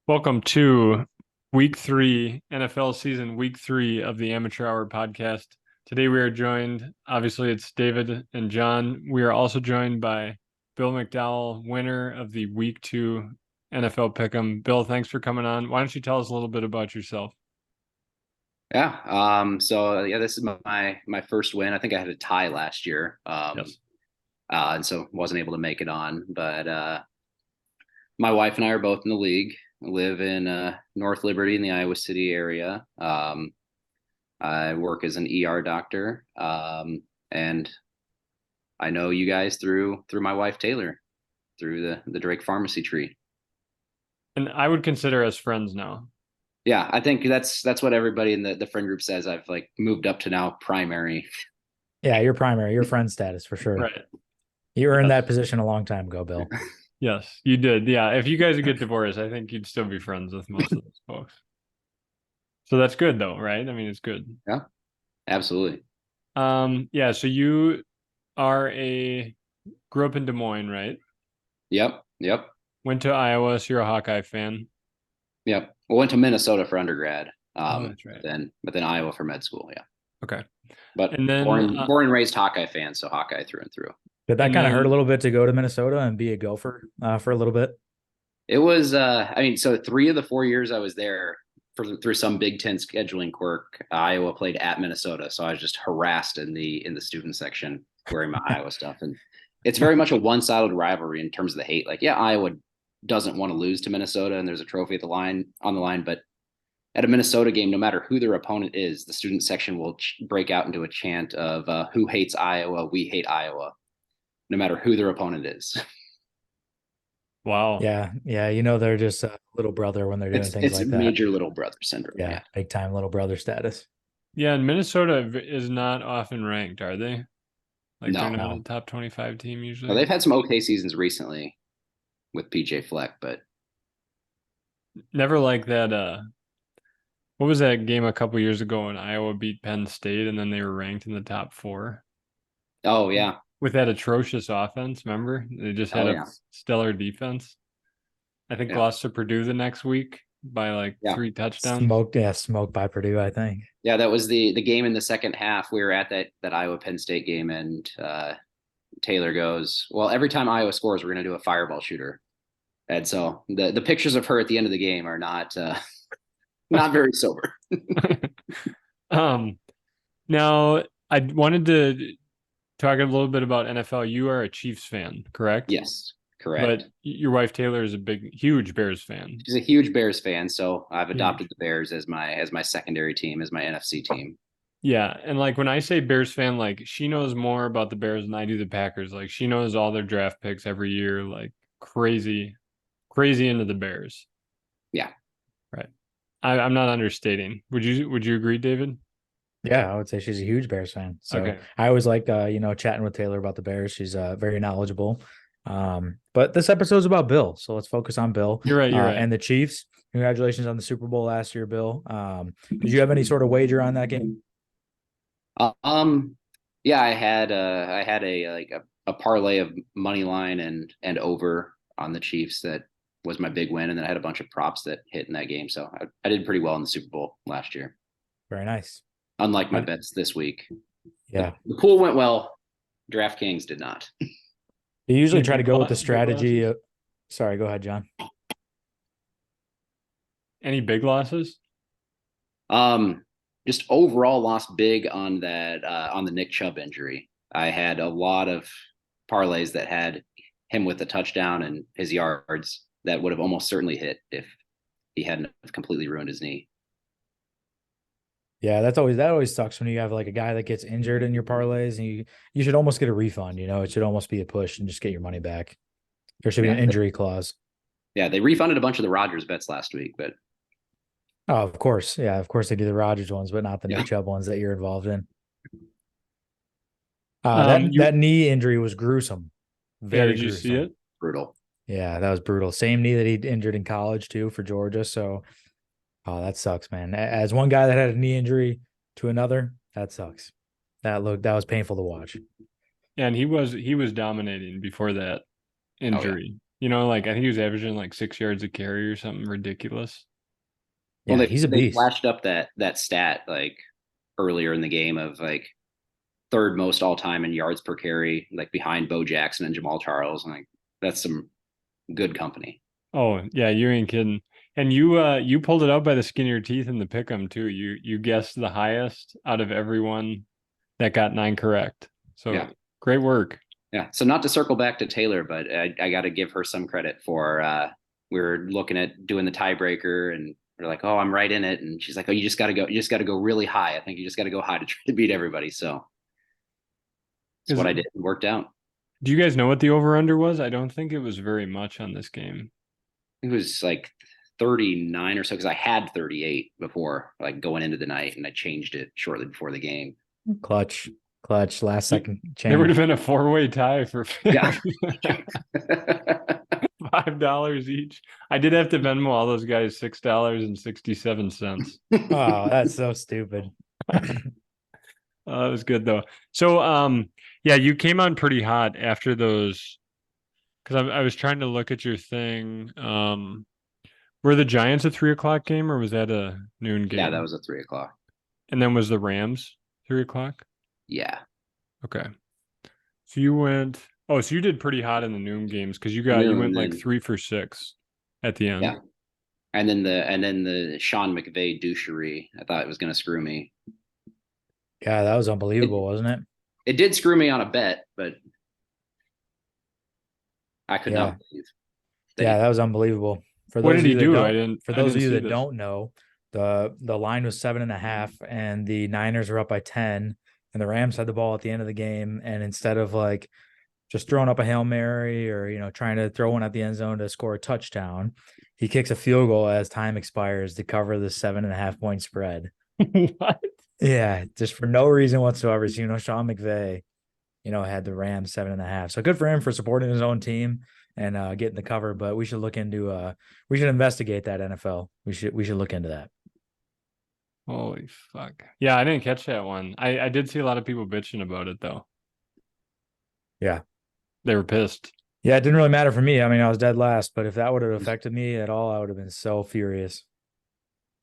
Welcome to week 3, NFL season, week 3 of the Amateur Hour podcast. Today we are joined, obviously it's David and John. We are also joined by Bill Mcdowell, winner of the week 2 NFL Pick'em. Bill, thanks for coming on. Why don't you tell us a little bit about yourself? This is my first win. I think I had a tie last year. Yes. And so wasn't able to make it on. But my wife and I are both in the league. I live in North Liberty in the Iowa City area. I work as an ER doctor. And I know you guys through my wife Taylor, through the Drake Pharmacy tree. And I would consider us friends now. Yeah, I think that's what everybody in the friend group says. I've like moved up to now primary. Yeah, you're primary, your friend status for sure. Right. You earned Yes. that position a long time ago, Bill. Yes, you did. Yeah. If you guys would get divorced, I think you'd still be friends with most of those folks. So that's good though, right? I mean, it's good. Yeah, absolutely. So you are grew up in Des Moines, right? Yep. Went to Iowa, so you're a Hawkeye fan. Yep. I went to Minnesota for undergrad. That's right. But then Iowa for med school. Yeah. Okay. But And then born and raised Hawkeye fan, so Hawkeye through and through. Did that kind of hurt a little bit to go to Minnesota and be a Gopher for a little bit? It was, so 3 of the 4 years I was there through some Big Ten scheduling quirk, Iowa played at Minnesota. So I was just harassed in the student section wearing my Iowa stuff. And it's very much a one-sided rivalry in terms of the hate. Like, yeah, Iowa doesn't want to lose to Minnesota and there's a trophy on the line, but at a Minnesota game, no matter who their opponent is, the student section will break out into a chant of who hates Iowa, we hate Iowa, no matter who their opponent is. Wow. Yeah. They're just a little brother when they're doing things like that. It's major little brother syndrome. Yeah, big time little brother status. Yeah, and Minnesota is not often ranked, are they? Like they're not No. a top 25 team usually. Well, they've had some okay seasons recently with PJ Fleck, but never like that. What was that game a couple years ago when Iowa beat Penn State and then they were ranked in the top 4? Oh yeah. With that atrocious offense, remember? They just had a stellar defense. I think lost to Purdue the next week by 3 touchdowns. Smoked by Purdue, I think. Yeah, that was the game in the second half. We were at that Iowa Penn State game, and Taylor goes, "Well, every time Iowa scores, we're going to do a fireball shooter." And so the pictures of her at the end of the game are not very sober. Now I wanted to talk a little bit about NFL. You are a Chiefs fan, correct? Yes, correct. But your wife Taylor is huge Bears fan. She's a huge Bears fan, so I've adopted the Bears as my secondary team, as my NFC team. Yeah, and like when I say Bears fan, like she knows more about the Bears than I do the Packers. Like she knows all their draft picks every year, like crazy into the Bears. Yeah. Right. I'm not understating. Would you agree, David? Yeah, I would say she's a huge Bears fan. So okay. I always like chatting with Taylor about the Bears. She's very knowledgeable. But this episode's about Bill, so let's focus on Bill. You're right. And the Chiefs. Congratulations on the Super Bowl last year, Bill. Did you have any sort of wager on that game? Yeah, I had a parlay of money line and over on the Chiefs. That was my big win, and then I had a bunch of props that hit in that game. So I did pretty well in the Super Bowl last year. Very nice. Unlike my bets this week. Yeah. The pool went well. DraftKings did not. You usually try to go with the strategy of... Sorry, go ahead, John. Any big losses? Just overall lost big on that on the Nick Chubb injury. I had a lot of parlays that had him with a touchdown and his yards that would have almost certainly hit if he hadn't completely ruined his knee. Yeah, that always sucks when you have like a guy that gets injured in your parlays, and you should almost get a refund. It should almost be a push and just get your money back. There should be an injury clause. Yeah, they refunded a bunch of the Rodgers bets last week, but oh, of course, yeah, of course they do the Rodgers ones, but not the Nick Chubb ones that you're involved in. That knee injury was gruesome. Very gruesome. Did you see it? Brutal. Yeah, that was brutal. Same knee that he injured in college too for Georgia. So. Oh, that sucks, man. As one guy that had a knee injury to another, that sucks. That was painful to watch. And he was dominating before that injury. You know, like I think he was averaging like 6 yards a carry or something ridiculous. Well, Yeah, he's a they beast. flashed up that stat like earlier in the game of like third most all time in yards per carry, like behind Bo Jackson and Jamal Charles. And like that's some good company. Oh, yeah, you ain't kidding. And you pulled it out by the skin of your teeth in the pick'em too. You guessed the highest out of everyone that got 9 correct. So Yeah. great work. Yeah. So not to circle back to Taylor, but I got to give her some credit for we were looking at doing the tiebreaker and we're like, oh, I'm right in it. And she's like, oh, you just got to go really high. I think you just got to go high to try to beat everybody. So that's Is what I did. It worked out. Do you guys know what the over under was? I don't think it was very much on this game. It was like 39 or so because I had 38 before, like going into the night, and I changed it shortly before the game. Clutch, last second There would have change. been a 4-way tie for Yeah. $5 each. I did have to Venmo all those guys $6.67. Oh, that's so stupid. That was good though. So, yeah, you came on pretty hot after those because I was trying to look at your thing. Were the Giants a 3 o'clock game or was that a noon game? Yeah, that was a 3 o'clock. And then was the Rams 3 o'clock? Yeah. Okay. So you went. Oh, so you did pretty hot in the noon games because you went like 3 for 6 at the end. Yeah. And then the Sean McVay douchery. I thought it was gonna screw me. Yeah, that was unbelievable, wasn't it? It did screw me on a bet, but I could Yeah. not believe Yeah, that was unbelievable. For What those did of he you that do? don't, for I those didn't of you see that this. don't know, the line was 7.5, and the Niners were up by 10, and the Rams had the ball at the end of the game, and instead of like just throwing up a Hail Mary or trying to throw one at the end zone to score a touchdown, he kicks a field goal as time expires to cover the 7.5 point spread. What? Yeah, just for no reason whatsoever. So, Sean McVay, had the Rams 7.5. So good for him for supporting his own team and getting the cover. But we should look into we should investigate that NFL. We should look into that. Holy fuck. Yeah, I didn't catch that one. I did see a lot of people bitching about it though. Yeah. They were pissed. Yeah, it didn't really matter for me. I mean, I was dead last, but if that would have affected me at all, I would have been so furious.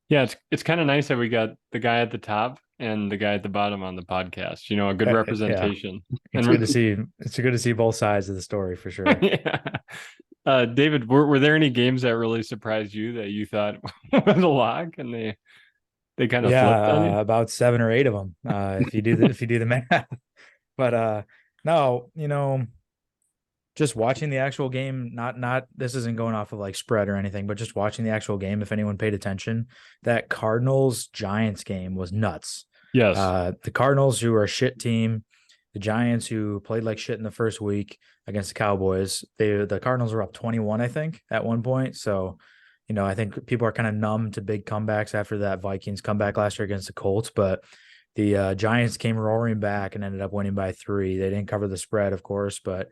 Yeah, it's kind of nice that we got the guy at the top and the guy at the bottom on the podcast. A good Yeah. representation. It's good to see. It's good to see both sides of the story for sure. Yeah. David, were there any games that really surprised you that you thought was a lock and they kind of flipped on you? About 7 or 8 of them. If you do the math, but no, just watching the actual game, not this isn't going off of like spread or anything, but just watching the actual game. If anyone paid attention, that Cardinals Giants game was nuts. Yes. The Cardinals, who are a shit team, the Giants, who played like shit in the first week against the Cowboys, the Cardinals were up 21, I think, at one point. So, I think people are kind of numb to big comebacks after that Vikings comeback last year against the Colts, but the Giants came roaring back and ended up winning by 3. They didn't cover the spread, of course, but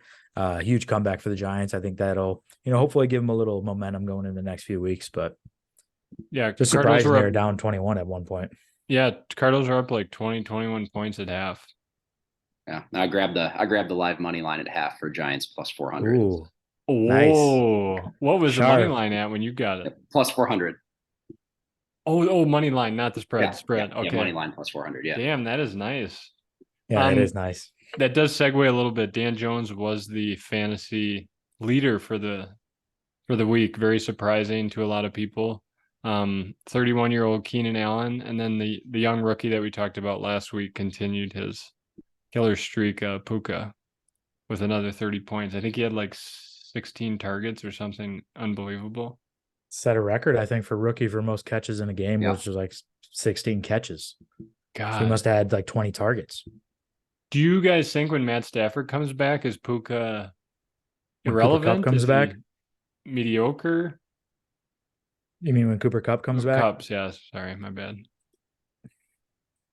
huge comeback for the Giants. I think that'll, hopefully give them a little momentum going in the next few weeks. But yeah, just surprising they were down 21 at one point. Yeah, Cardinals are up like 20, 21 points at half. Yeah, I grabbed the live money line at half for Giants plus 400. Ooh, nice. What was Sharp. the money line at when you got it? Plus 400. Oh, money line, not the spread. Yeah, spread. Yeah, okay. money line plus 400. Yeah. Damn, that is nice. Yeah, that is nice. That does segue a little bit. Dan Jones was the fantasy leader for the week. Very surprising to a lot of people. 31-year-old Keenan Allen, and then the young rookie that we talked about last week continued his killer streak, Puka, with another 30 points. I think he had like 16 targets or something unbelievable. Set a record, I think, for rookie for most catches in a game, which was like 16 catches. God, so he must have had like 20 targets. Do you guys think when Matt Stafford comes back, is Puka irrelevant? Cooper Kupp comes back? Mediocre? You mean when Cooper Kupp comes back? Cupps, yes. Sorry, my bad.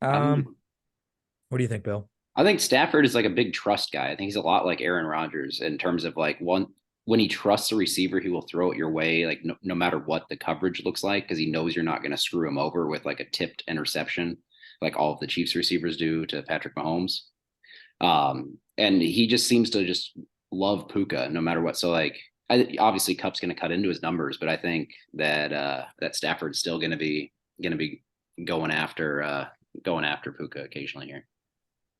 What do you think, Bill? I think Stafford is like a big trust guy. I think he's a lot like Aaron Rodgers in terms of like when he trusts a receiver, he will throw it your way, like no matter what the coverage looks like, because he knows you're not going to screw him over with like a tipped interception, like all of the Chiefs receivers do to Patrick Mahomes. And he just seems to just love Puka no matter what. So like obviously Cup's going to cut into his numbers, but I think that that Stafford's still going to be going after Puka occasionally here.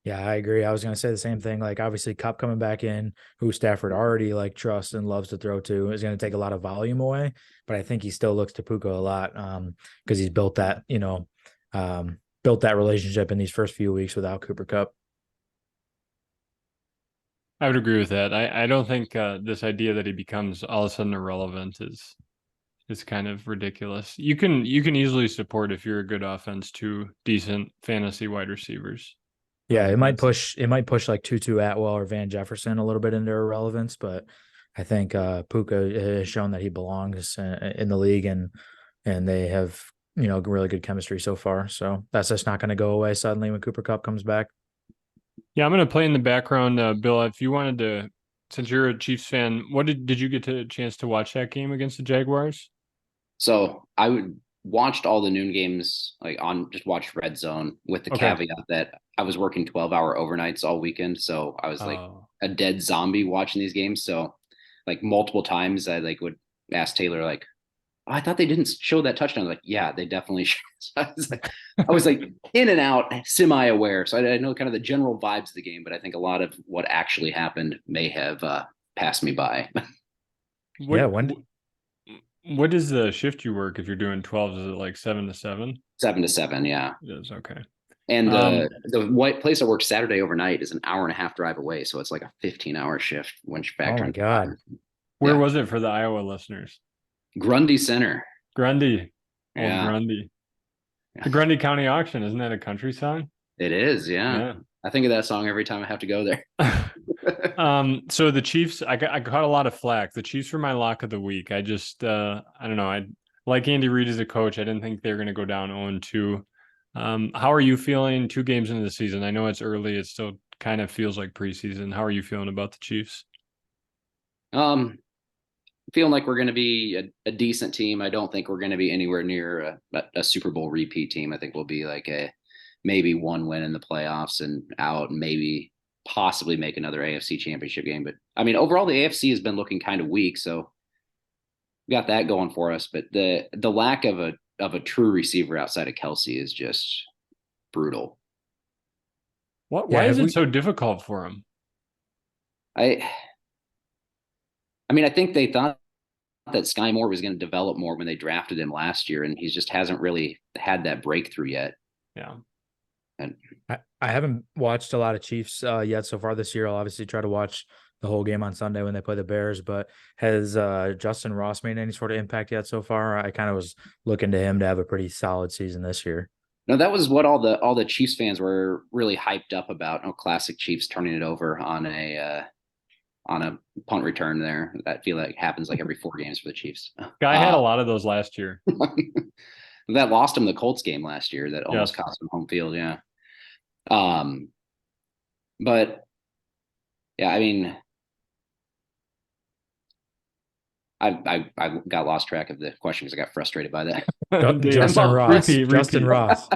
Yeah, I agree. I was going to say the same thing. Like, obviously, Cup coming back in, who Stafford already like trusts and loves to throw to, is going to take a lot of volume away. But I think he still looks to Puka a lot because he's built that, built that relationship in these first few weeks without Cooper Cup. I would agree with that. I don't think this idea that he becomes all of a sudden irrelevant is kind of ridiculous. You can easily support, if you're a good offense, two decent fantasy wide receivers. Yeah, it might push like Tutu Atwell or Van Jefferson a little bit into irrelevance, but I think Puka has shown that he belongs in the league, and they have really good chemistry so far. So that's just not going to go away suddenly when Cooper Cup comes back. Yeah, I'm going to play in the background, Bill. If you wanted to, since you're a Chiefs fan, what did you get a chance to watch that game against the Jaguars? So watched all the noon games, like just watched Red Zone with the caveat that I was working 12-hour overnights all weekend. So I was like a dead zombie watching these games. So like multiple times I like would ask Taylor, like, oh, I thought they didn't show that touchdown. I was like, yeah, they definitely should. So I was like in and out, semi-aware. So I know kind of the general vibes of the game, but I think a lot of what actually happened may have passed me by. What is the shift you work if you're doing 12? Is it like 7 to 7? 7 to 7, yeah. It is, okay. And the white place I work Saturday overnight is an hour and a half drive away, so it's like a 15-hour shift when you factor. Oh my God! Where was it for the Iowa listeners? Grundy Center. Grundy. Yeah. Grundy. The Grundy County Auction, isn't that a country song? It is, yeah. I think of that song every time I have to go there. So the Chiefs, I caught a lot of flack. The Chiefs were my lock of the week. I just, I don't know. I like Andy Reid as a coach. I didn't think they were going to go down 0-2. How are you feeling 2 games into the season? I know it's early. It still kind of feels like preseason. How are you feeling about the Chiefs? Feeling like we're going to be a decent team. I don't think we're going to be anywhere near a Super Bowl repeat team. I think we'll be like maybe 1 win in the playoffs and out, and maybe possibly make another AFC championship game. But I mean, overall, the AFC has been looking kind of weak. So we got that going for us. But the lack of a true receiver outside of Kelsey is just brutal. Why is it so difficult for him? I mean, I think they thought that Sky Moore was going to develop more when they drafted him last year, and he just hasn't really had that breakthrough yet. Yeah. And I haven't watched a lot of Chiefs yet so far this year. I'll obviously try to watch the whole game on Sunday when they play the Bears, but has Justin Ross made any sort of impact yet so far? I kind of was looking to him to have a pretty solid season this year. No, that was what all the Chiefs fans were really hyped up about. Classic Chiefs turning it over on a punt return there. That feel like happens like every 4 games for the Chiefs. Guy had a lot of those last year. That lost him the Colts game last year. That almost cost him home field. Yeah. But yeah, I mean, I got lost track of the question because I got frustrated by that. Justin Ross. Justin Ross.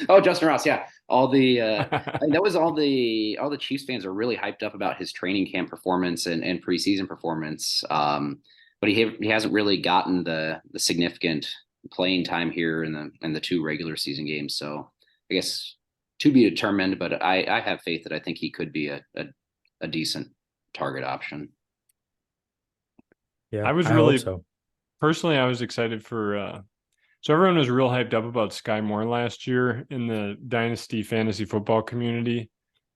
Oh, Justin Ross. Yeah. That was all the Chiefs fans are really hyped up about his training camp performance and preseason performance. But he hasn't really gotten the significant playing time here in the 2 regular season games. So I guess to be determined, but I have faith that I think he could be a decent target option. Yeah, I was personally, I was excited for, so everyone was real hyped up about Sky Moore last year in the Dynasty fantasy football community.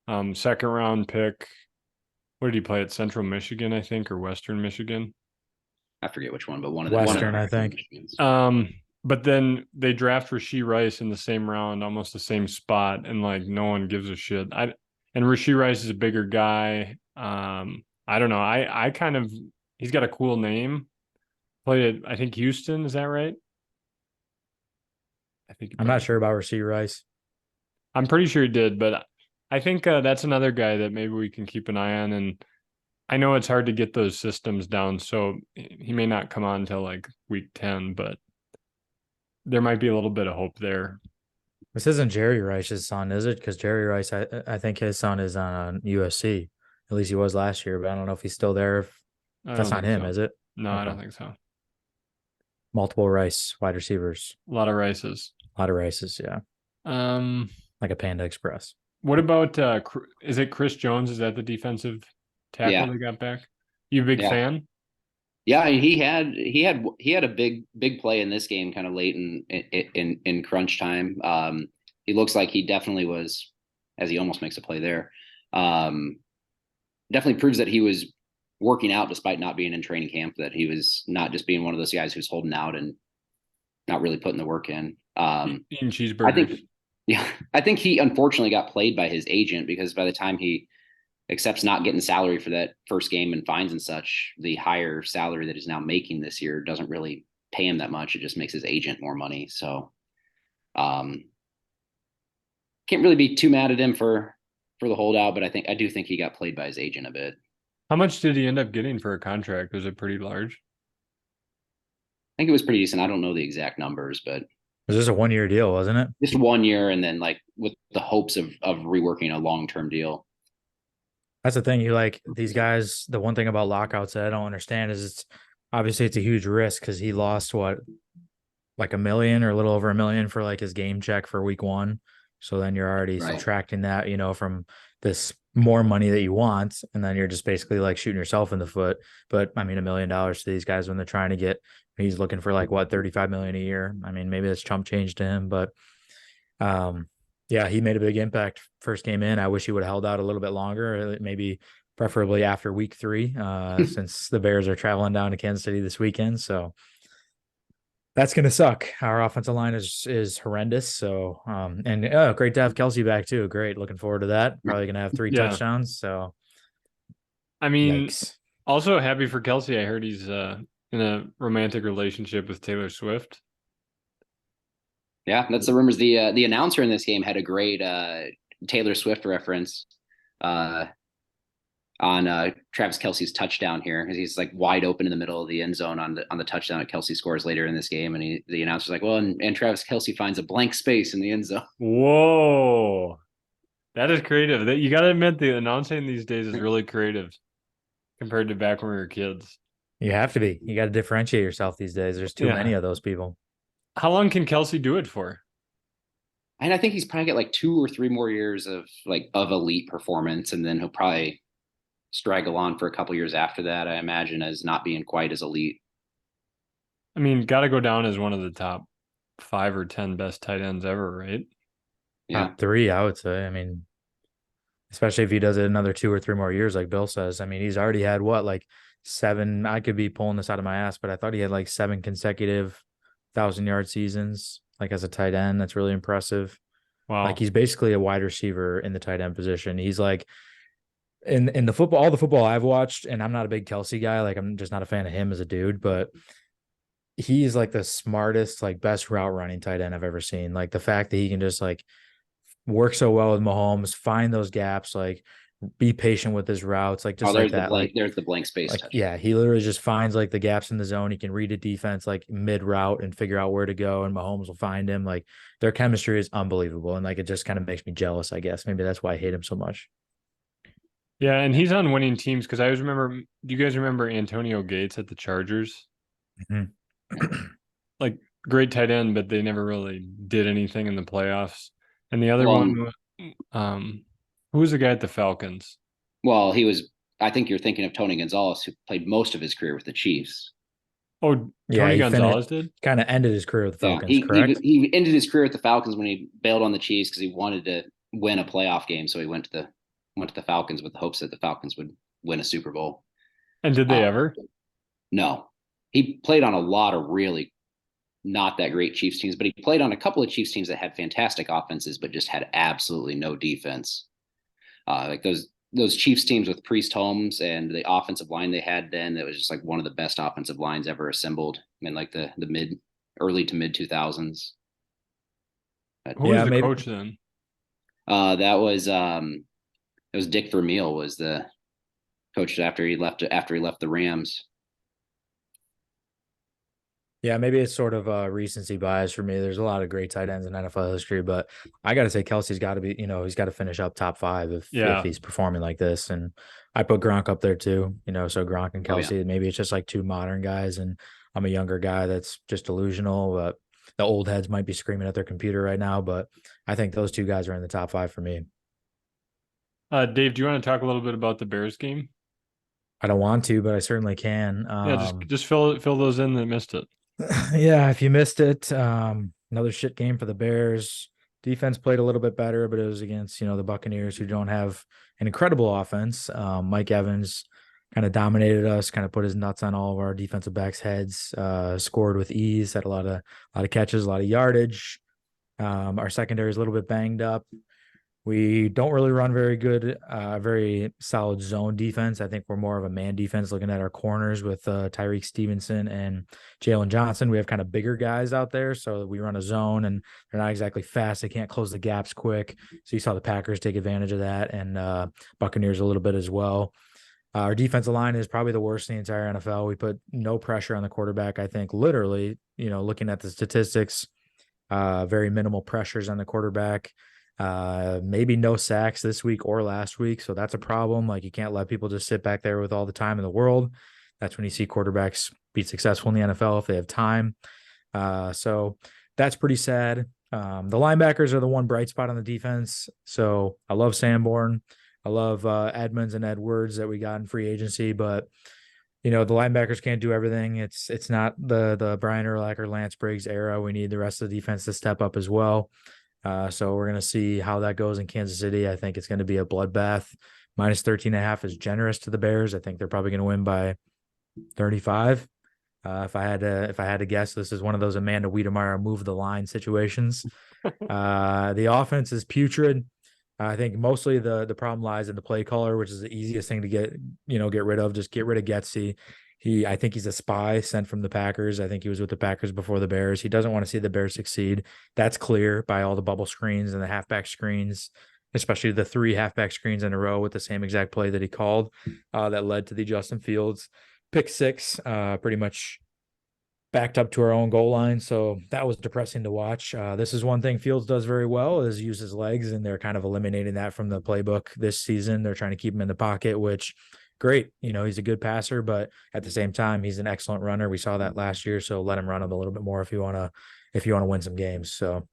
2nd round pick. What did he play at Central Michigan, I think, or Western Michigan? I forget which one, but one of Western, I think. But then they draft Rashee Rice in the same round, almost the same spot, and like no one gives a shit. And Rashee Rice is a bigger guy. I don't know. He's got a cool name. Played at, I think, Houston. Is that right? I'm not sure about Rashee Rice. I'm pretty sure he did, but I think that's another guy that maybe we can keep an eye on. And I know it's hard to get those systems down, so he may not come on until like week 10, but there might be a little bit of hope there. This isn't Jerry Rice's son, is it? Because Jerry Rice, I think his son is on USC. At least he was last year, but I don't know if he's still there. That's not him, is it? No, I Okay. don't think so. Multiple Rice wide receivers. A lot of Rices. A lot of Rices, yeah. Um, Like a Panda Express. what about is it Chris Jones? Is that the defensive tackle Yeah, they got back? You a big yeah, fan? yeah. He had a big play in this game, kind of late in crunch time. He looks like he definitely was, as he almost makes a play there. Um, Definitely proves that he was working out despite not being in training camp. That he was not just being one of those guys who's holding out and not really putting the work in. Eating I cheeseburgers. think, yeah, I think he unfortunately got played by his agent because by the time he accepts not getting salary for that first game and fines and such, the higher salary that he's now making this year doesn't really pay him that much. It just makes his agent more money. So, um, can't really be too mad at him for the holdout, but I do think he got played by his agent a bit. How much did he end up getting for a contract? Was it pretty large? I think it was pretty decent. I don't know the exact numbers, but Was this a 1-year deal, wasn't it? just 1 year, and then like with the hopes of reworking a long-term deal. That's the thing. You like these guys. The one thing about lockouts that I don't understand is it's a huge risk because he lost what, like $1 million or a little over $1 million for like his game check for week 1. So then you're already Right. subtracting that, from this more money that you want, and then you're just basically like shooting yourself in the foot. But I mean, $1 million to these guys when they're trying to get, he's looking for like what, 35 million a year. I mean, maybe that's chump change to him, but um, yeah, he made a big impact first game in. I wish he would have held out a little bit longer, maybe preferably after week 3, since the Bears are traveling down to Kansas City this weekend. So that's gonna suck. Our offensive line is horrendous. So and great to have Kelsey back too. Great. Looking forward to that. Probably gonna have 3 Yeah. touchdowns. So I mean, yikes. also happy for Kelsey. I heard he's in a romantic relationship with Taylor Swift. Yeah, that's the rumors. The announcer in this game had a great Taylor Swift reference uh, on Travis Kelsey's touchdown here because he's like wide open in the middle of the end zone on the touchdown that Kelsey scores later in this game, and the announcer's like, well, and Travis Kelsey finds a blank space in the end zone. Whoa. That is creative. That you got to admit the announcing these days is really creative compared to back when we were kids. You have to be. You got to differentiate yourself these days. There's too many Yeah. of those people. How long can Kelsey do it for? And I think he's probably got like 2 or 3 more years of elite performance, and then he'll probably straggle on for a couple years after that. I imagine as not being quite as elite. I mean, got to go down as one of the top 5 or 10 best tight ends ever, right? Yeah. Top 3, I would say. I mean, especially if he does it another 2 or 3 more years, like Bill says. I mean, he's already had what, like 7. I could be pulling this out of my ass, but I thought he had like 7 consecutive 1,000-yard seasons, like as a tight end. That's really impressive. Like Wow. he's basically a wide receiver in the tight end position. He's like in the football, all the football I've watched, and I'm not a big Kelsey guy. Like I'm just not a fan of him as a dude, but he's like the smartest, like best route running tight end I've ever seen. Like the fact that he can just like work so well with Mahomes, find those gaps, like be patient with his routes, like just Oh, like there's the that. blank. There's the blank space Like touch. yeah, he literally just finds like the gaps in the zone. He can read a defense like mid route and figure out where to go, and Mahomes will find him. Like their chemistry is unbelievable, and like it just kind of makes me jealous. I guess maybe that's why I hate him so much. Yeah, and he's on winning teams because I always remember. Do you guys remember Antonio Gates at the Chargers? Mhm. Like great tight end, but they never really did anything in the playoffs. And the other Well, one, who was the guy at the Falcons? well, he was. I think you're thinking of Tony Gonzalez, who played most of his career with the Chiefs. Oh, Yeah, Tony he finished Gonzalez did. kind of ended his career with the Yeah, Falcons, he correct? he ended his career at the Falcons when he bailed on the Chiefs because he wanted to win a playoff game. So he went to the Falcons with the hopes that the Falcons would win a Super Bowl. And did they Uh, ever? no, he played on a lot of really not that great Chiefs teams, but he played on a couple of Chiefs teams that had fantastic offenses, but just had absolutely no defense. Like those Chiefs teams with Priest Holmes and the offensive line they had then, that was just like one of the best offensive lines ever assembled in like the early to mid 2000s. Who was Yeah, the maybe. coach then? That was it was Dick Vermeil was the coach after he left the Rams. Yeah, maybe it's sort of a recency bias for me. There's a lot of great tight ends in NFL history, but I got to say Kelsey's got to be, he's got to finish up top five if Yeah. he's performing like this. And I put Gronk up there too, so Gronk and Oh yeah. Kelsey. Maybe it's just like two modern guys, and I'm a younger guy that's just delusional. But the old heads might be screaming at their computer right now. But I think those two guys are in the top five for me. Dave, do you want to talk a little bit about the Bears game? I don't want to, but I certainly can. Yeah, just fill those in that missed it. Yeah, if you missed it, another shit game for the Bears. Defense played a little bit better, but it was against, the Buccaneers, who don't have an incredible offense. Mike Evans kind of dominated us, kind of put his nuts on all of our defensive backs' heads, scored with ease, had a lot of catches, a lot of yardage. Our secondary is a little bit banged up. We don't really run very solid zone defense. I think we're more of a man defense, looking at our corners with Tyreek Stevenson and Jaylen Johnson. We have kind of bigger guys out there, so we run a zone, and they're not exactly fast. They can't close the gaps quick. So you saw the Packers take advantage of that, and Buccaneers a little bit as well. Our defensive line is probably the worst in the entire NFL. We put no pressure on the quarterback. I think literally, looking at the statistics, very minimal pressures on the quarterback. Maybe no sacks this week or last week. So that's a problem. Like, you can't let people just sit back there with all the time in the world. That's when you see quarterbacks be successful in the NFL, if they have time. So that's pretty sad. The linebackers are the one bright spot on the defense. So I love Sanborn. I love Edmonds and Edwards that we got in free agency, but the linebackers can't do everything. It's not the Brian Urlacher, Lance Briggs era. We need the rest of the defense to step up as well. So we're going to see how that goes in Kansas City. I think it's going to be a bloodbath. Minus 13.5 is generous to the Bears. I think they're probably going to win by 35. If I had to guess, this is one of those Amanda Wiedemeyer move the line situations. The offense is putrid. I think mostly the problem lies in the play caller, which is the easiest thing to get rid of. Just get rid of Getsy. I think he's a spy sent from the Packers. I think he was with the Packers before the Bears. He doesn't want to see the Bears succeed. That's clear by all the bubble screens and the halfback screens, especially the 3 halfback screens in a row with the same exact play that he called, that led to the Justin Fields pick 6, pretty much backed up to our own goal line. So that was depressing to watch. This is one thing Fields does very well, is use his legs, and they're kind of eliminating that from the playbook this season. They're trying to keep him in the pocket, which great. He's a good passer, but at the same time, he's an excellent runner. We saw that last year. So let him run him a little bit more if you want to win some games. So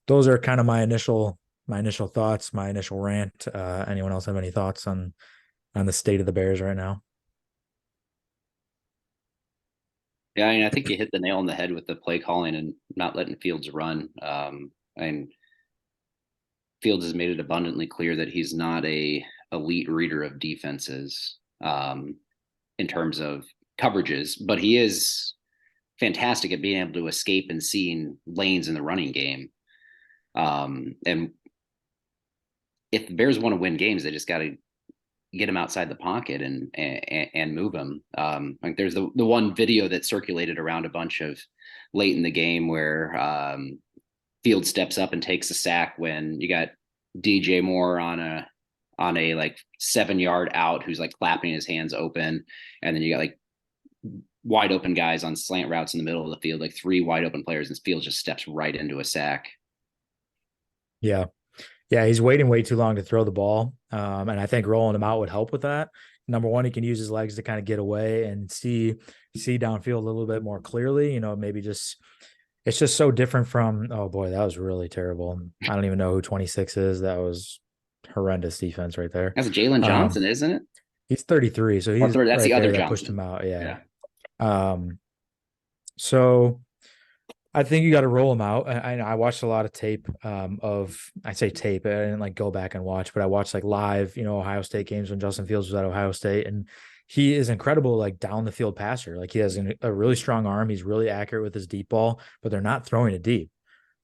those are kind of my initial thoughts, my initial rant. Anyone else have any thoughts on the state of the Bears right now? Yeah, I think you hit the nail on the head with the play calling and not letting Fields run. And Fields has made it abundantly clear that he's not a elite reader of defenses, in terms of coverages, but he is fantastic at being able to escape and seeing lanes in the running game. And if the Bears want to win games, they just got to get him outside the pocket and move him. Like, there's the one video that circulated around a bunch of late in the game where Field steps up and takes a sack when you got DJ Moore on a like 7-yard out, who's like clapping his hands open, and then you got like wide open guys on slant routes in the middle of the field, like 3 wide open players, and Field just steps right into a sack. Yeah. Yeah, he's waiting way too long to throw the ball. And I think rolling him out would help with that. Number one, he can use his legs to kind of get away and see downfield a little bit more clearly. Maybe it's just so different from, oh boy, that was really terrible. I don't even know who 26 is. That was horrendous defense right there. That's Jaylen Johnson, isn't it? He's 33, so he's that's right the other there that Johnson. pushed him out. Yeah. So I think you got to roll him out. I watched a lot of tape I say tape. I didn't like go back and watch, but I watched like live, Ohio State games when Justin Fields was at Ohio State, and he is incredible, like down the field passer. Like, he has a really strong arm. He's really accurate with his deep ball, but they're not throwing it deep.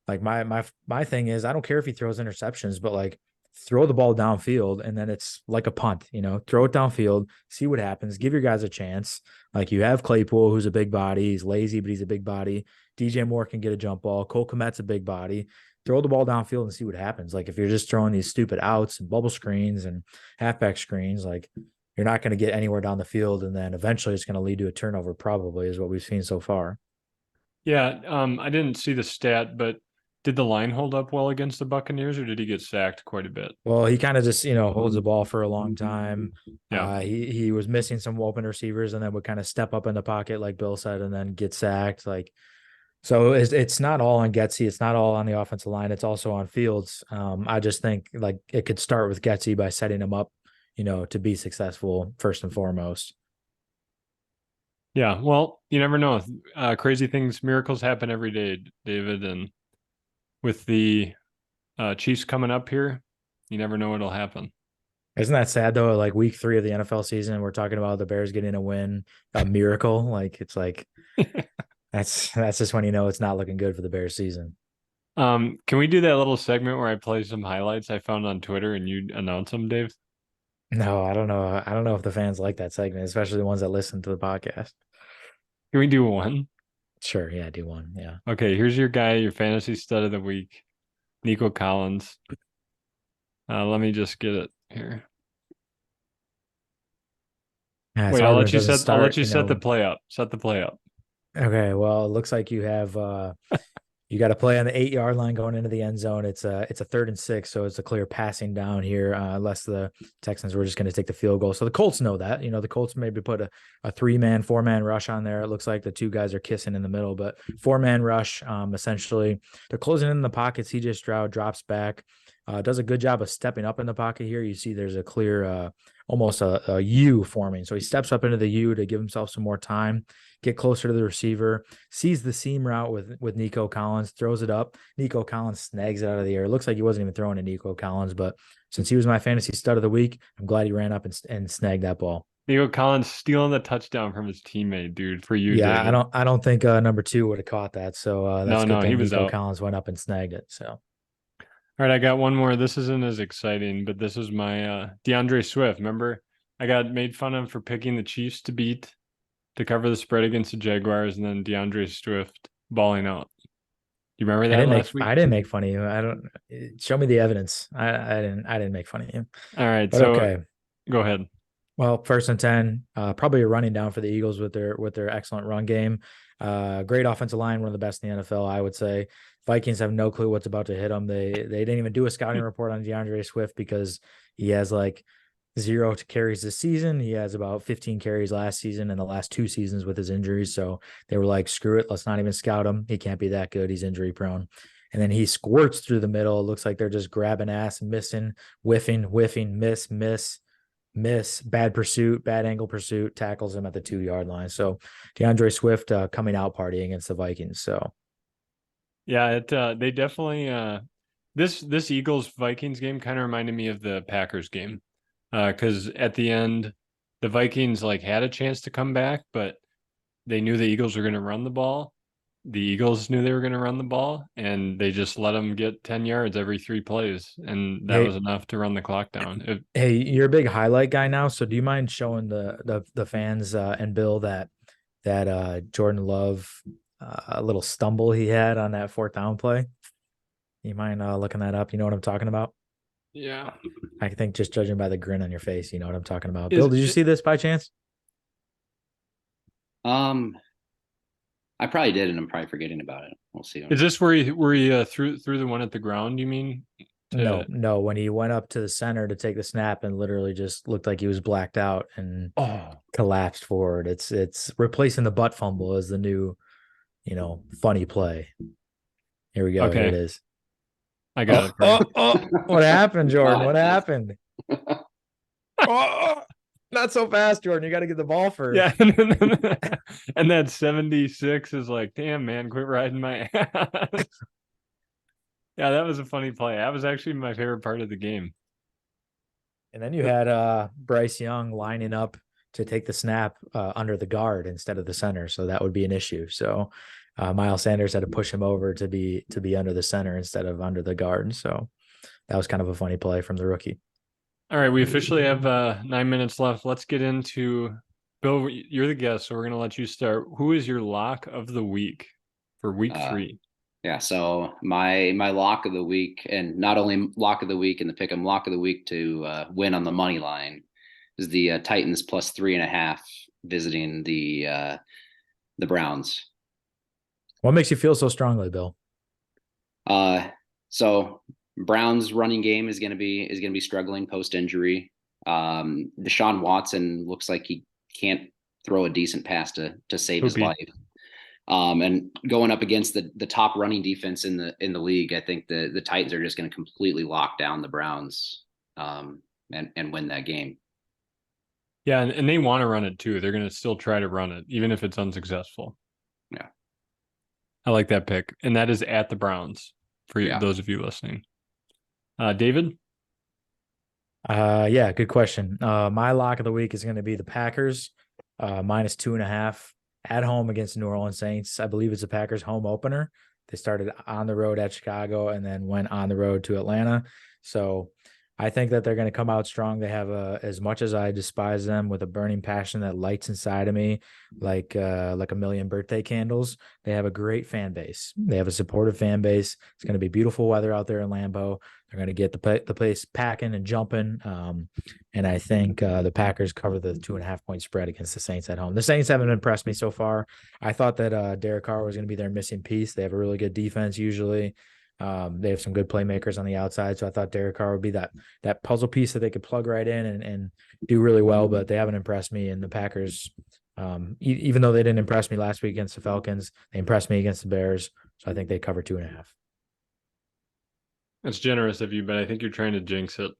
Like, my thing is, I don't care if he throws interceptions, but like, throw the ball downfield, and then it's like a punt, throw it downfield, see what happens, give your guys a chance. Like, you have Claypool, who's a big body. He's lazy, but he's a big body. DJ Moore can get a jump ball. Cole Kmet's a big body. Throw the ball downfield and see what happens. Like, if you're just throwing these stupid outs and bubble screens and halfback screens, like, you're not going to get anywhere down the field. And then eventually it's going to lead to a turnover, probably, is what we've seen so far. Yeah, I didn't see the stat, but did the line hold up well against the Buccaneers, or did he get sacked quite a bit? Well, he kind of just, holds the ball for a long time. Yeah. He was missing some open receivers and then would kind of step up in the pocket, like Bill said, and then get sacked. Like, so it's not all on Getsy. It's not all on the offensive line. It's also on Fields. I just think like it could start with Getsy by setting him up, to be successful first and foremost. Yeah, well, you never know. Crazy things, miracles happen every day, David. And with the Chiefs coming up here, you never know what'll happen. Isn't that sad though? Like week 3 of the NFL season, we're talking about the Bears getting a win, a miracle. Like it's like that's just when it's not looking good for the Bears season. Can we do that little segment where I play some highlights I found on Twitter and you announce them, Dave? No, I don't know. I don't know if the fans like that segment, especially the ones that listen to the podcast. Can we do one? Sure, yeah, do one. Yeah. Okay, here's your guy, your fantasy stud of the week, Nico Collins. Let me just get it here. Yeah, it's Wait, hard when it doesn't I'll let start, you set the play up. Set the play up. Okay, well, it looks like you have you got to play on the 8-yard line going into the end zone. It's a 3rd and 6, so it's a clear passing down here. Unless the Texans were just going to take the field goal, so the Colts know that. The Colts maybe put a 3-man, 4-man rush on there. It looks like the two guys are kissing in the middle, but 4-man rush. Essentially, they're closing in the pocket. CJ Stroud drops back, does a good job of stepping up in the pocket here. You see, there's a clear, almost a U forming. So he steps up into the U to give himself some more time, get closer to the receiver, sees the seam route with Nico Collins, throws it up. Nico Collins snags it out of the air. It looks like he wasn't even throwing to Nico Collins, but since he was my fantasy stud of the week, I'm glad he ran up and snagged that ball. Nico Collins stealing the touchdown from his teammate, dude, for you, Yeah, David. I don't think number 2 would have caught that. So that's a good No, he thing was Nico out. Collins went up and snagged it. So All right, I got one more. This isn't as exciting, but this is my DeAndre Swift. Remember, I got made fun of for picking the Chiefs to cover the spread against the Jaguars, and then DeAndre Swift balling out. You remember that last week? I didn't make fun of you. I don't show me the evidence. I didn't make fun of you. All right, But so okay. Go ahead. Well, 1st and 10, probably a running down for the Eagles with their excellent run game. Great offensive line, one of the best in the NFL, I would say. Vikings have no clue what's about to hit them. They didn't even do a scouting report on DeAndre Swift because he has like 0 carries this season. He has about 15 carries last season and the last 2 seasons with his injuries. So they were like, screw it, let's not even scout him. He can't be that good. He's injury prone. And then he squirts through the middle. It looks like they're just grabbing ass, missing, whiffing, miss, bad pursuit, bad angle pursuit, tackles him at the 2-yard line. So DeAndre Swift coming out partying against the Vikings. So yeah, they definitely this Eagles Vikings game kind of reminded me of the Packers game. Because at the end, the Vikings like had a chance to come back, but they knew the Eagles were going to run the ball. The Eagles knew they were going to run the ball, and they just let them get 10 yards every 3 plays, and that was enough to run the clock down. Hey, you're a big highlight guy now, so do you mind showing the fans and Bill that Jordan Love a little stumble he had on that 4th down play? You mind looking that up? You know what I'm talking about? Yeah. I think just judging by the grin on your face, you know what I'm talking about. Bill, did you see this by chance? I probably did, and I'm probably forgetting about it. We'll see. Is this where he threw the one at the ground? You mean? No. When he went up to the center to take the snap and literally just looked like he was blacked out and collapsed forward. It's replacing the butt fumble as the new, funny play. Here we go. Okay. Here it is. I got it. What happened, Jordan? What happened? Not so fast, Jordan. You got to get the ball first. Yeah. And that 76 is like, damn, man, quit riding my ass. Yeah, that was a funny play. That was actually my favorite part of the game. And then you had Bryce Young lining up to take the snap under the guard instead of the center. So that would be an issue. So Miles Sanders had to push him over to be under the center instead of under the guard. So that was kind of a funny play from the rookie. All right, we officially have 9 minutes left. Let's get into Bill. You're the guest, so we're going to let you start. Who is your lock of the week for week 3? Yeah, so my lock of the week, and not only lock of the week in the pick'em, lock of the week to win on the money line is the Titans plus 3.5 visiting the Browns. What makes you feel so strongly, Bill? So Brown's running game is gonna be struggling post injury. Deshaun Watson looks like he can't throw a decent pass to save his Poopy. life. And going up against the top running defense in the league, I think the Titans are just going to completely lock down the Browns, and win that game. Yeah, and they want to run it too. They're going to still try to run it, even if it's unsuccessful. Yeah. I like that pick. And that is at the Browns for Yeah. those of you listening. David? Yeah, good question. My lock of the week is going to be the Packers, minus 2.5 at home against the New Orleans Saints. I believe it's the Packers home opener. They started on the road at Chicago and then went on the road to Atlanta. So I think that they're going to come out strong. They have as much as I despise them, with a burning passion that lights inside of me like a million birthday candles. They have a great fan base. They have a supportive fan base. It's going to be beautiful weather out there in Lambeau. They're going to get the place packing and jumping. And I think the Packers cover the 2.5 point spread against the Saints at home. The Saints haven't impressed me so far. I thought that Derek Carr was going to be their missing piece. They have a really good defense usually. They have some good playmakers on the outside. So I thought Derek Carr would be that puzzle piece that they could plug right in and do really well, but they haven't impressed me. And the Packers, even though they didn't impress me last week against the Falcons, they impressed me against the Bears. So I think they cover 2.5. That's generous of you, but I think you're trying to jinx it.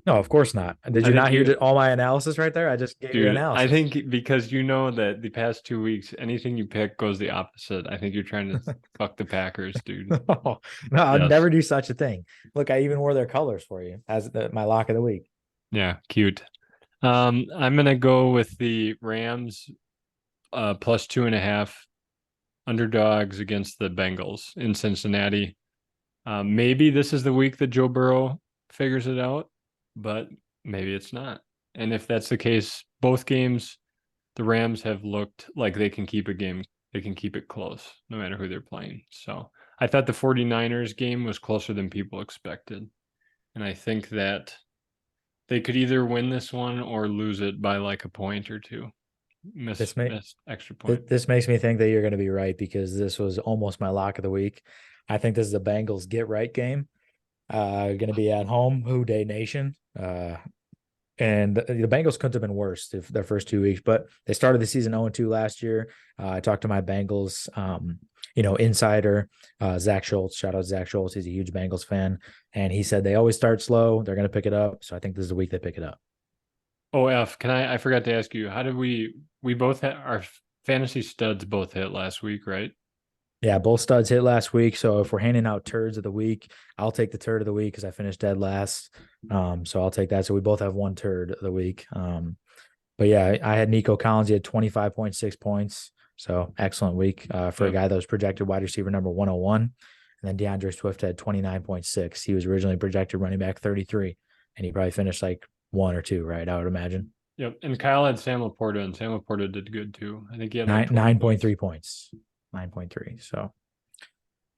No, of course not. Did you not hear all my analysis right there? I just gave you Dude, analysis. I think because you know that the past 2 weeks, anything you pick goes the opposite. I think you're trying to fuck the Packers, dude. No, I'll Yes. never do such a thing. Look, I even wore their colors for you as my lock of the week. Yeah, cute. I'm gonna go with the Rams, plus 2.5 underdogs against the Bengals in Cincinnati. Maybe this is the week that Joe Burrow figures it out, but maybe it's not. And if that's the case, both games, the Rams have looked like they can keep a game. They can keep it close no matter who they're playing. So I thought the 49ers game was closer than people expected. And I think that they could either win this one or lose it by like a point or two. Miss extra point. This makes me think that you're going to be right, because this was almost my lock of the week. I think this is the Bengals get right game. Going to be at home, Who Day Nation. And the Bengals couldn't have been worse their first 2 weeks, but they started the season 0-2 last year. I talked to my Bengals, insider, Zach Schultz. Shout out Zach Schultz. He's a huge Bengals fan. And he said they always start slow. They're going to pick it up. So I think this is the week they pick it up. Oh, I forgot to ask you, how did we both had our fantasy studs both hit last week, right? Yeah, both studs hit last week. So if we're handing out turds of the week, I'll take the turd of the week because I finished dead last. So I'll take that. So we both have one turd of the week. But yeah, I had Nico Collins. He had 25.6 points. So excellent week for a guy that was projected wide receiver number 101. And then DeAndre Swift had 29.6. He was originally projected running back 33. And he probably finished like 1 or 2, right? I would imagine. Yep. And Kyle had Sam Laporta, and Sam Laporta did good too. I think he had like 9.3 points. 9.3. So,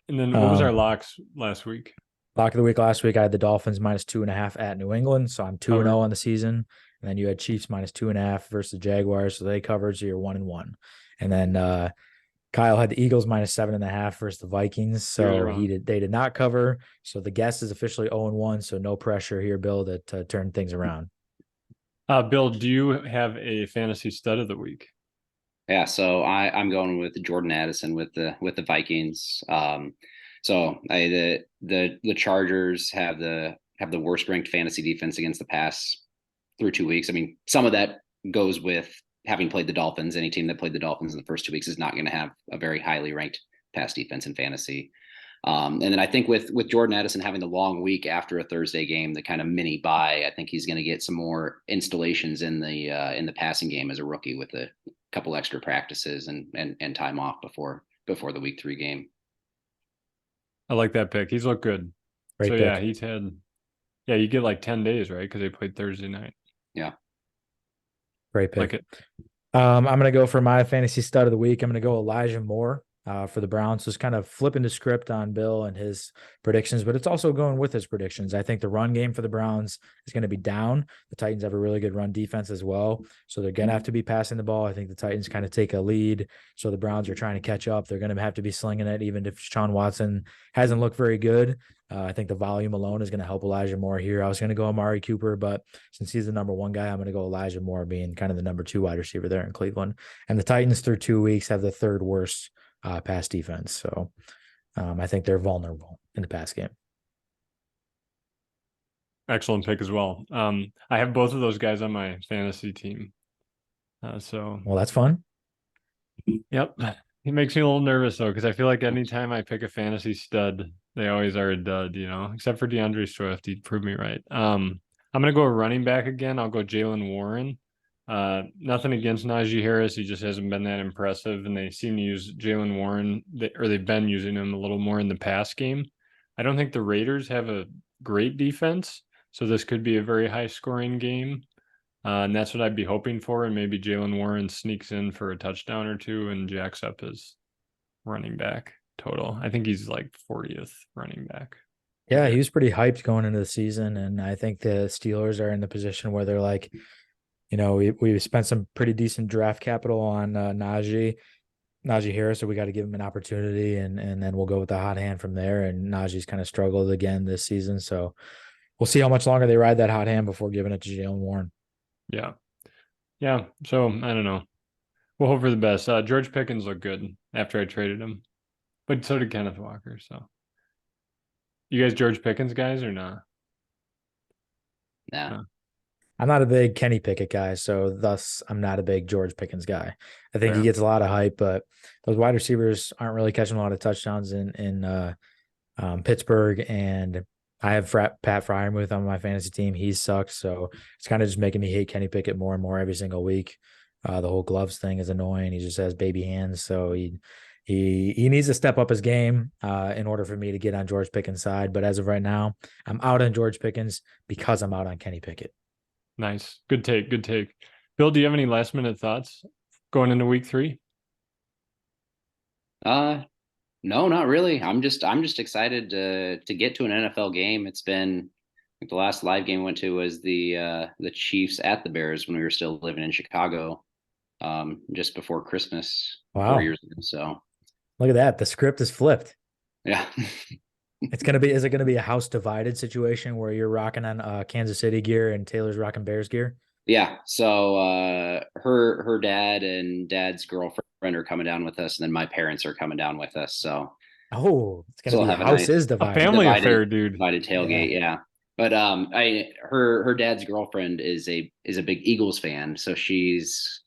and then what was our locks last week? Lock of the week last week, I had the Dolphins minus 2.5 at New England. So I'm 2-0 on the season. And then you had Chiefs minus 2.5 versus the Jaguars. So they covered. So you're 1-1. And then Kyle had the Eagles minus 7.5 versus the Vikings. So they did not cover. So the guess is officially 0-1. So no pressure here, Bill, to turn things around. Bill, do you have a fantasy stud of the week? Yeah, so I'm going with Jordan Addison with the Vikings. So the Chargers have the worst ranked fantasy defense against the pass through 2 weeks. I mean, some of that goes with having played the Dolphins. Any team that played the Dolphins in the first 2 weeks is not going to have a very highly ranked pass defense in fantasy. And then I think with Jordan Addison having the long week after a Thursday game, the kind of mini bye, I think he's going to get some more installations in the passing game as a rookie with a couple extra practices and time off before the week 3 game. I like that pick. He's looked good. Great pick. Yeah, he's had. Yeah, you get like 10 days, right? Because they played Thursday night. Yeah. Great pick. Like it. I'm going to go for my fantasy stud of the week. I'm going to go Elijah Moore. for the Browns. Just kind of flipping the script on Bill and his predictions, but it's also going with his predictions. I think the run game for the Browns is going to be down. The Titans have a really good run defense as well, so they're going to have to be passing the ball. I think the Titans kind of take a lead, so the Browns are trying to catch up. They're going to have to be slinging it, even if Sean Watson hasn't looked very good. I think the volume alone is going to help Elijah Moore here. I was going to go Amari Cooper, but since he's the number one guy, I'm going to go Elijah Moore being kind of the number 2 wide receiver there in Cleveland. And the Titans through 2 weeks have the 3rd worst pass defense. So I think they're vulnerable in the pass game. Excellent pick as well. I have both of those guys on my fantasy team. Well, that's fun. Yep. It makes me a little nervous though, because I feel like anytime I pick a fantasy stud, they always are a dud, except for DeAndre Swift. He proved me right. I'm going to go running back again. I'll go Jaylen Warren. Nothing against Najee Harris. He just hasn't been that impressive, and they seem to use Jaylen Warren, or they've been using him a little more in the pass game. I don't think the Raiders have a great defense, so this could be a very high-scoring game, and that's what I'd be hoping for, and maybe Jaylen Warren sneaks in for a touchdown or two and jacks up his running back total. I think he's like 40th running back. Yeah, he was pretty hyped going into the season, and I think the Steelers are in the position where they're like, we spent some pretty decent draft capital on Najee Harris, so we got to give him an opportunity, and then we'll go with the hot hand from there. And Najee's kind of struggled again this season, so we'll see how much longer they ride that hot hand before giving it to Jaylen Warren. Yeah. So I don't know. We'll hope for the best. George Pickens looked good after I traded him, but so did Kenneth Walker. So, you guys George Pickens guys or not? Yeah. I'm not a big Kenny Pickett guy, so thus I'm not a big George Pickens guy. I think Fair. he gets a lot of hype, but those wide receivers aren't really catching a lot of touchdowns in Pittsburgh. And I have Pat Freiermuth on my fantasy team. He sucks, so it's kind of just making me hate Kenny Pickett more and more every single week. The whole gloves thing is annoying. He just has baby hands, so he needs to step up his game in order for me to get on George Pickens' side. But as of right now, I'm out on George Pickens because I'm out on Kenny Pickett. Nice. Good take. Bill, do you have any last minute thoughts going into week 3? No, not really. I'm just excited to get to an NFL game. It's been, I think the last live game I went to was the Chiefs at the Bears when we were still living in Chicago, just before Christmas. Wow. 4 years ago. So look at that. The script is flipped. Yeah. Is it going to be a house divided situation where you're rocking on Kansas City gear and Taylor's rocking Bears gear? Yeah. So her dad and dad's girlfriend are coming down with us, and then my parents are coming down with us. So it's going to be a house is divided. A family affair, dude. Divided tailgate, yeah. But her dad's girlfriend is a big Eagles fan, so she's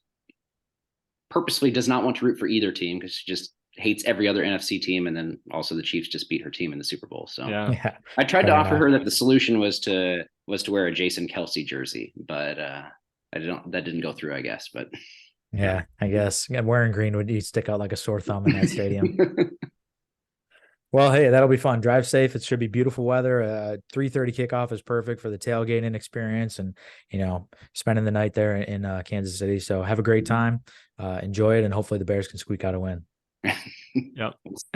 purposely does not want to root for either team because she just hates every other NFC team, and then also the Chiefs just beat her team in the Super Bowl. So yeah. I tried to offer her that the solution was to wear a Jason Kelsey jersey, but that didn't go through, I guess. But yeah, I guess wearing green would stick out like a sore thumb in that stadium. Well, hey, that'll be fun. Drive safe. It should be beautiful weather. 3:30 kickoff is perfect for the tailgating experience, and spending the night there in Kansas City. So have a great time. Enjoy it, and hopefully the Bears can squeak out a win. Yep.